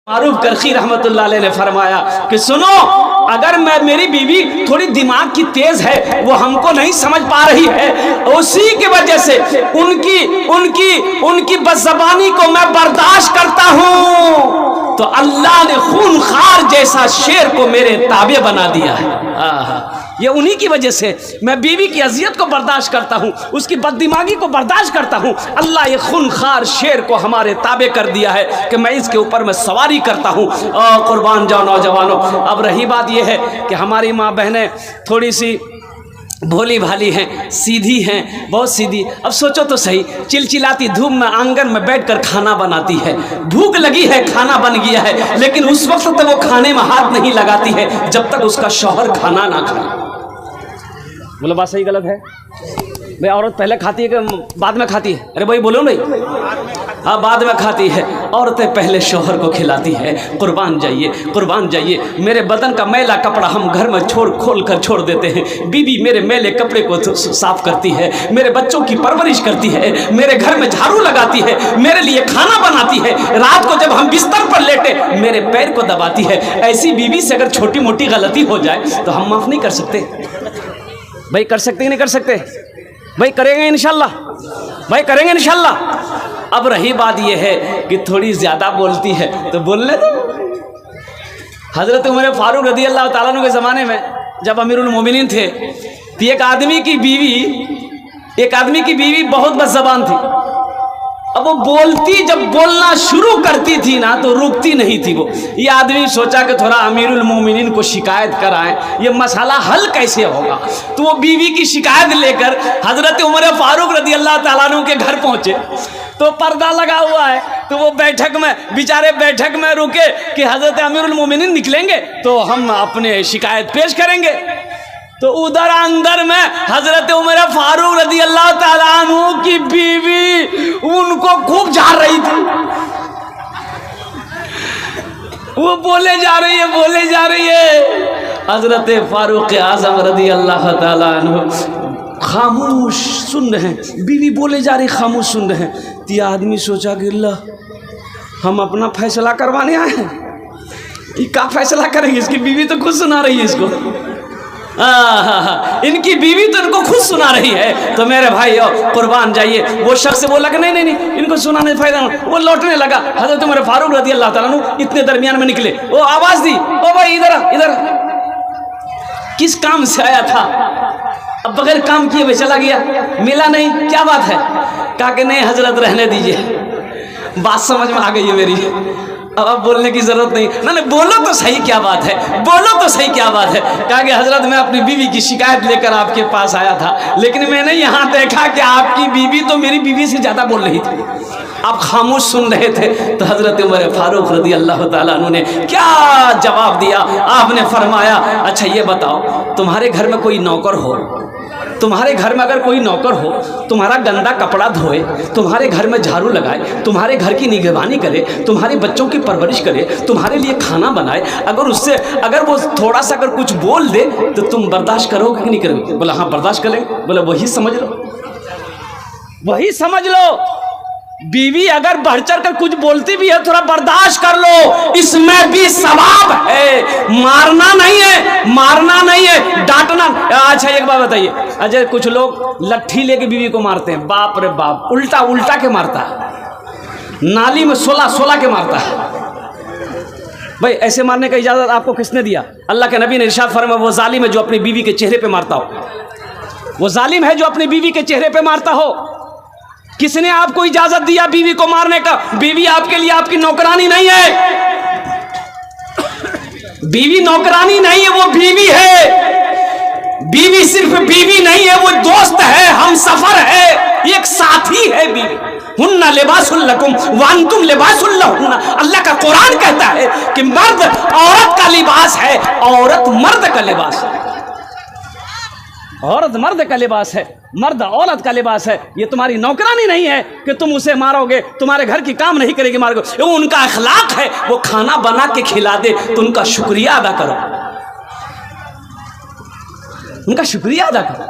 मारूफ करखी रहमतुल्लाह अलैह ने फरमाया कि सुनो, अगर मेरी बीवी थोड़ी दिमाग की तेज है, वो हमको नहीं समझ पा रही है, उसी की वजह से उनकी बदज़बानी को मैं बर्दाश्त करता हूं, तो अल्लाह ने खूनखार जैसा शेर को मेरे ताबे बना दिया है। ये उन्हीं की वजह से मैं बीवी की अजियत को बर्दाश्त करता हूँ, उसकी बददिमागी को बर्दाश्त करता हूँ। अल्लाह ये खूनखार शेर को हमारे ताबे कर दिया है कि मैं इसके ऊपर मैं सवारी करता हूँ। कुर्बान जाओ नौजवानों। अब रही बात यह है कि हमारी माँ बहनें थोड़ी सी भोली भाली हैं, सीधी हैं, बहुत सीधी। अब सोचो तो सही, चिलचिलाती धूप में आंगन में बैठकर खाना बनाती है, भूख लगी है, खाना बन गया है, लेकिन उस वक्त तक वो खाने में हाथ नहीं लगाती है जब तक उसका शौहर खाना ना खाए। बोलो बात सही गलत है भाई? औरत पहले खाती है कि बाद में खाती है? अरे भाई बोलो नहीं। हाँ, बाद में खाती है। औरतें पहले शौहर को खिलाती है। कुर्बान जाइए, कुर्बान जाइए। मेरे बदन का मैला कपड़ा हम घर में खोल कर छोड़ देते हैं। बीवी मेरे मैले कपड़े को साफ करती है, मेरे बच्चों की परवरिश करती है, मेरे घर में झाड़ू लगाती है, मेरे लिए खाना बनाती है, रात को जब हम बिस्तर पर लेटे मेरे पैर को दबाती है। ऐसी बीवी से अगर छोटी मोटी गलती हो जाए तो हम माफ़ नहीं कर सकते भाई? कर सकते कि नहीं कर सकते भाई? करेंगे इंशाल्लाह भाई, करेंगे इंशाल्लाह। अब रही बात यह है कि थोड़ी ज़्यादा बोलती है तो बोलने दो। हज़रत उमर फारूक रज़ी अल्लाह ताला अन्हु के ज़माने में जब अमीरुल मोमिनीन थे, तो एक आदमी की बीवी बहुत बदज़बान थी। अब वो बोलती, जब बोलना शुरू करती थी ना तो रुकती नहीं थी वो। ये आदमी सोचा कि थोड़ा अमीरुल मोमिनीन को शिकायत कराएं, ये मसला हल कैसे होगा। तो वो बीवी की शिकायत लेकर हज़रत उमर फारूक रज़ी अल्लाह ताला अन्हु के घर पहुँचे, तो पर्दा लगा हुआ है। तो वो बैठक में रुके कि हज़रत अमीरुल मोमिनीन निकलेंगे तो हम अपने शिकायत पेश करेंगे। तो उधर अंदर में हजरत उमर फारूक रज़ी अल्लाह ताला अन्हु की बीवी उनको खूब झाड़ रही थी। वो बोले जा रही है। हजरत फारूक आज़म रज़ी अल्लाह ताला अन्हु खामोश सुन रहे हैं, बीवी बोले जा रही, खामोश सुन रहे हैं। तो आदमी सोचा कि अल्लाह, हम अपना फैसला करवाने आए हैं, ये क्या फैसला करेंगे? इसकी बीवी तो खुद सुना रही है इसको। इनकी बीवी तो इनको खुद सुना रही है। तो मेरे भाई कुर्बान जाइए। वो शख्स बोला कि नहीं, इनको सुनाने से फायदा नहीं। वो लौटने लगा। हज़रत उमर फारूक रज़ी अल्लाह ताला अन्हु इतने दरमियान में निकले, वो आवाज़ दी, ओ भाई इधर। किस काम से आया था? अब बगैर काम किए हुए चला गया, मिला नहीं, क्या बात है? कहा कि नहीं हजरत रहने दीजिए, बात समझ में आ गई है मेरी, अब बोलने की जरूरत नहीं। ना बोलो तो सही, क्या बात है, बोलो तो सही, क्या बात है। कहा कि हजरत मैं अपनी बीवी की शिकायत लेकर आपके पास आया था, लेकिन मैंने यहाँ देखा कि आपकी बीवी तो मेरी बीवी से ज़्यादा बोल रही थी, आप खामोश सुन रहे थे। तो हजरत उमर फारूक रज़ी अल्लाह ताला अन्हु ने क्या जवाब दिया? आपने फरमाया, अच्छा ये बताओ, तुम्हारे घर में कोई नौकर हो, तुम्हारे घर में अगर कोई नौकर हो, तुम्हारा गंदा कपड़ा धोए, तुम्हारे घर में झाड़ू लगाए, तुम्हारे घर की निगरानी करे, तुम्हारे बच्चों की परवरिश करे, तुम्हारे लिए खाना बनाए, अगर वो थोड़ा सा अगर कुछ बोल दे तो तुम बर्दाश्त करोगे कि नहीं करोगे? बोला हाँ बर्दाश्त करेंगे। बोला वही समझ लो, बीवी अगर बढ़ चढ़ कर कुछ बोलती भी है थोड़ा बर्दाश्त कर लो, इसमें भी सवाब है। मारना नहीं है, डांटना। अच्छा एक बात बताइए, अच्छा कुछ लोग लट्ठी लेके बीवी को मारते हैं, बाप रे बाप, उल्टा के मारता है, नाली में 16 के मारता है। भाई ऐसे मारने का इजाजत आपको किसने दिया? अल्लाह के नबी ने इरशाद फरमाया, वो जालिम है जो अपनी बीवी के चेहरे पे मारता हो, वो जालिम है जो अपनी बीवी के चेहरे पे मारता हो। किसने आपको इजाजत दिया बीवी को मारने का? बीवी आपके लिए आपकी नौकरानी नहीं है, बीवी नौकरानी नहीं है, वो बीवी है। बीवी सिर्फ बीवी नहीं है, वो दोस्त है, हम सफर है, एक साथी है बीवी। हुन्ना लिबासुल लकुम व अंतुम लिबासुल लहुन्ना। अल्लाह का कुरान कहता है कि मर्द औरत का लिबास है, औरत मर्द का लिबास है। औरत मर्द का लिबास है, मर्द औरत का लिबास है। ये तुम्हारी नौकरानी नहीं है कि तुम उसे मारोगे, तुम्हारे घर की काम नहीं करेगी, मारोगे। वो उनका अखलाक है, वो खाना बना के खिला दे तो उनका शुक्रिया अदा करो, उनका शुक्रिया अदा करो।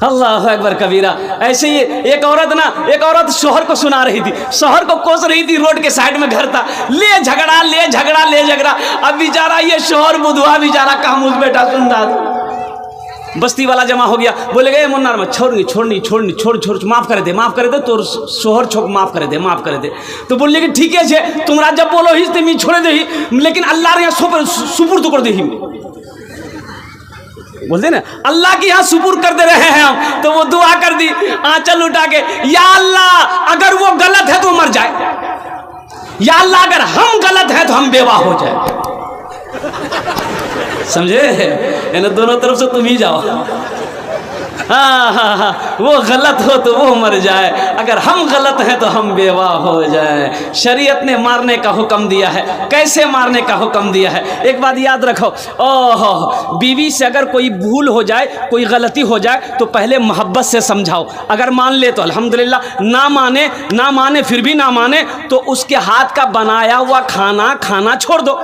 अल्लाह अकबर कबीरा। ऐसे ही एक औरत शोहर को सुना रही थी, शोहर को कोस रही थी, रोड के साइड में घर था, ले झगड़ा। अब बेचारा ये शोहर बुधवा बेचारा कहाँ मुझ बेटा सुन रहा था। बस्ती वाला जमा हो गया, बोले गए मुन्ना में छोड़ माफ कर दे तो शोहर छोक माफ कर दे। तो बोले कि ठीक है तुमरा जब बोलो ही तो मैं छोड़ दे ही, लेकिन अल्लाह ने सुपुर्द कर दे ही, बोलते ना अल्लाह की यहाँ सुपुर कर दे रहे हैं हम। तो वो दुआ कर दी आंचल उठा के, या अल्लाह अगर वो गलत है तो मर जाए, या अल्लाह अगर हम गलत हैं तो हम बेवा हो जाए। समझे, इन दोनों तरफ से तुम ही जाओ। हाँ, वो गलत हो तो वो मर जाए, अगर हम गलत हैं तो हम बेवा हो जाए। शरीयत ने मारने का हुक्म दिया है, कैसे मारने का हुक्म दिया है। एक बात याद रखो, ओह बीवी से अगर कोई भूल हो जाए, कोई गलती हो जाए तो पहले मोहब्बत से समझाओ। अगर मान ले तो अल्हम्दुलिल्लाह, ना माने फिर भी ना माने तो उसके हाथ का बनाया हुआ खाना छोड़ दो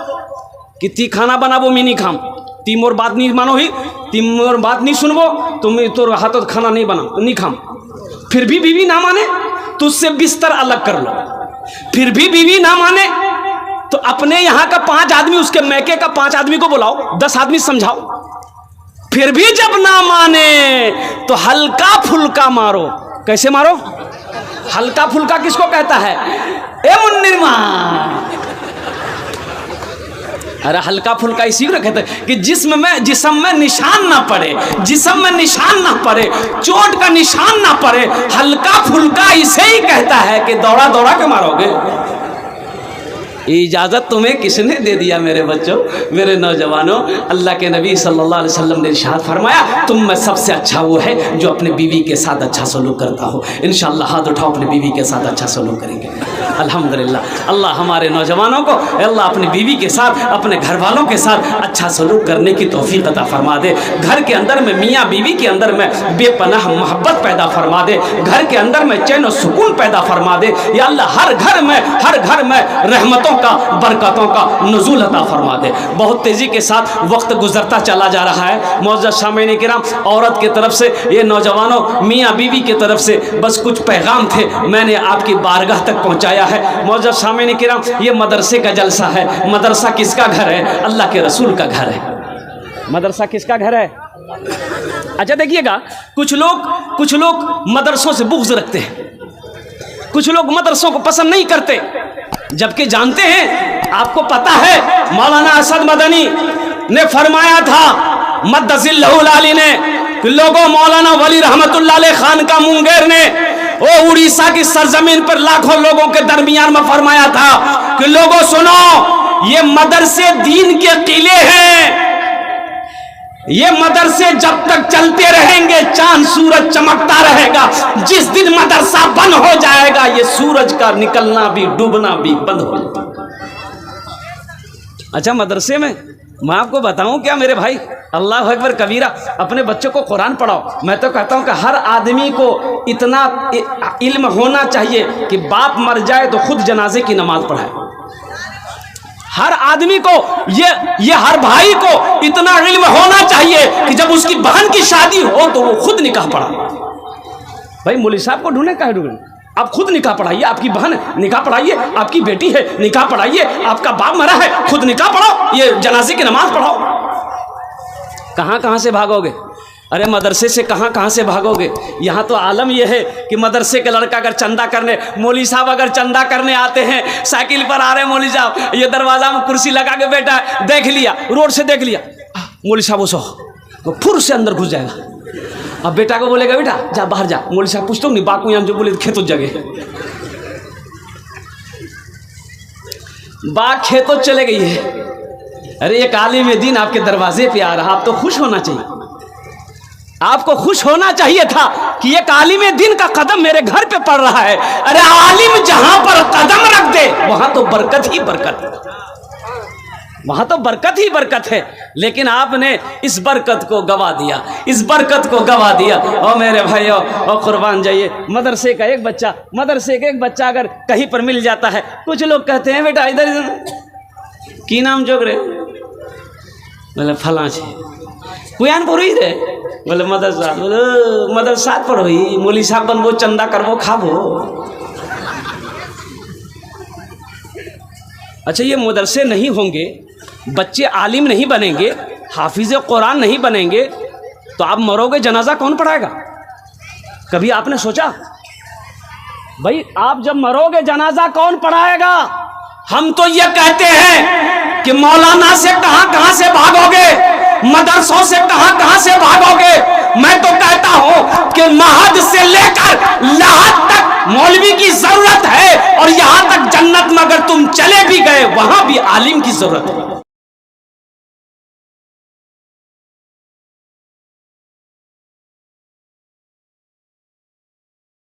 कि ती खाना बनाबो मैं नहीं खाम, ती मोर बात नहीं मानो ही, ती मोर बात नहीं सुनबो, तुम तोर हाथों खाना नहीं बना नहीं खाम। फिर भी बीवी ना माने तो उससे बिस्तर अलग कर लो। फिर भी बीवी ना माने तो अपने यहाँ का 5 आदमी, उसके मैके का 5 आदमी को बुलाओ, 10 आदमी समझाओ। फिर भी जब ना माने तो हल्का फुल्का मारो। कैसे मारो? हल्का फुल्का किसको कहता है? ए मुन्निरमा, अरे हल्का फुल्का इसी को कहते हैं कि जिस्म में निशान ना पड़े, चोट का निशान ना पड़े। हल्का फुल्का इसे ही कहता है कि दौड़ा के मारोगे। इजाज़त तुम्हें किसने दे दिया मेरे बच्चों, मेरे नौजवानों? अल्लाह के नबी सल्लल्लाहु अलैहि वसल्लम ने इरशाद फरमाया, तुम में सबसे अच्छा वो है जो अपने बीवी के साथ अच्छा सलूक करता हो। इंशाअल्लाह हाथ उठाओ, अपने बीवी के साथ अच्छा सलूक करेंगे अल्हम्दुलिल्लाह। अल्लाह हमारे नौजवानों को अल्लाह अपनी बीवी के साथ, अपने घर वालों के साथ अच्छा सलूक करने की तौफीक अता फरमा दे। घर के अंदर में मियाँ बीवी के अंदर में बेपनाह मोहब्बत पैदा फरमा दे। घर के अंदर में चैन और सुकून पैदा फरमा दे। या अल्लाह हर घर में रहमतों का, बरकतों का नुज़ूल अता फरमा दे। बहुत तेज़ी के साथ वक्त गुजरता चला जा रहा है। मौजूद सामीन किराम, औरत की तरफ से, ये नौजवानों मियाँ बीवी की तरफ से बस कुछ पैगाम थे, मैंने आपकी बारगाह तक पहुँचाया है। मौजूद सामीन किराम, ये मदरसे का जलसा है। मदरसा किसका घर है? अल्लाह के रसूल का घर है। मदरसा किसका घर है? अच्छा देखिएगा, कुछ लोग मदरसों से बुग़्ज़ रखते हैं, कुछ लोग मदरसों को पसंद नहीं करते, जबकि जानते हैं, आपको पता है मौलाना असद मदनी ने फरमाया था, मद्दज़िल्लहुल आली ने, कि लोगों, मौलाना वली रहमतुल्लाह अलैह खान का मुंगेर ने वो उड़ीसा की सरजमीन पर लाखों लोगों के दरमियान में फरमाया था कि लोगों सुनो, ये मदरसे दीन के किले हैं, ये मदरसे जब तक चलते रहेंगे चांद सूरज चमकता रहेगा। जिस दिन मदरसा बंद हो जाएगा, ये सूरज का निकलना भी डूबना भी बंद हो जाएगा। अच्छा, मदरसे में मैं आपको बताऊं क्या मेरे भाई, अल्लाह अकबर कबीरा, अपने बच्चों को कुरान पढ़ाओ। मैं तो कहता हूं कि हर आदमी को इतना इल्म होना चाहिए कि बाप मर जाए तो खुद जनाजे की नमाज पढ़ाए। हर आदमी को, ये हर भाई को इतना इल्म होना चाहिए कि जब उसकी बहन की शादी हो तो वो खुद निकाह पढ़ा। भाई मौलवी साहब को ढूंढे, कहे ढूंढे, आप खुद निकाह पढ़ाइए। आपकी बहन निकाह पढ़ाइए, आपकी बेटी है निकाह पढ़ाइए, आपका बाप मरा है खुद निकाह पढ़ाओ, ये जनाजे की नमाज पढ़ाओ। कहाँ से भागोगे? अरे मदरसे से कहाँ से भागोगे? यहाँ तो आलम यह है कि मदरसे के लड़का अगर चंदा करने, मौलवी साहब अगर चंदा करने आते हैं, साइकिल पर आ रहे हैं मौलवी साहब, ये दरवाजा में कुर्सी लगा के बैठा है, देख लिया, रोड से देख लिया, मौलवी साहब उसे वो फुर से अंदर घुस जाएगा। अब बेटा को बोलेगा, बेटा जा बाहर जा, मौलवी साहब पूछता हूँ नहीं, बाकू यहाँ जो बोले खेतों जगह, बाग खेतों चले गई है। अरे एक आलिम दीन आपके दरवाजे पे आ रहा, आप तो खुश होना चाहिए। आपको खुश होना चाहिए था कि एक आलिम दीन का कदम मेरे घर पे पड़ रहा है। अरे आलिम जहां पर कदम रख दे वहां तो बरकत ही बरकत, वहां तो बरकत ही बरकत है। लेकिन आपने इस बरकत को गवा दिया, इस बरकत को गवा दिया। और मेरे भाइयों, और कुर्बान जाइए, मदरसे का एक बच्चा अगर कहीं पर मिल जाता है, कुछ लोग कहते हैं बेटा इधर की नाम जोग रे, मतलब फला छे कुयान पुरी रे, बोले मदरसा, बोले मदरसा पढ़ो ही, मौली साहब बनबो, चंदा करबो, खाबो। अच्छा, ये मदरसे नहीं होंगे, बच्चे आलिम नहीं बनेंगे, हाफिज कुरान नहीं बनेंगे, तो आप मरोगे, जनाजा कौन पढ़ाएगा? कभी आपने सोचा? भाई आप जब मरोगे जनाजा कौन पढ़ाएगा? हम तो ये कहते हैं कि मौलाना से कहां से भागोगे, मदरसों से कहां से भागोगे। मैं तो कहता हूं कि महद से लेकर लहद तक मौलवी की जरूरत है, और यहां तक जन्नत में अगर तुम चले भी गए वहां भी आलिम की जरूरत है।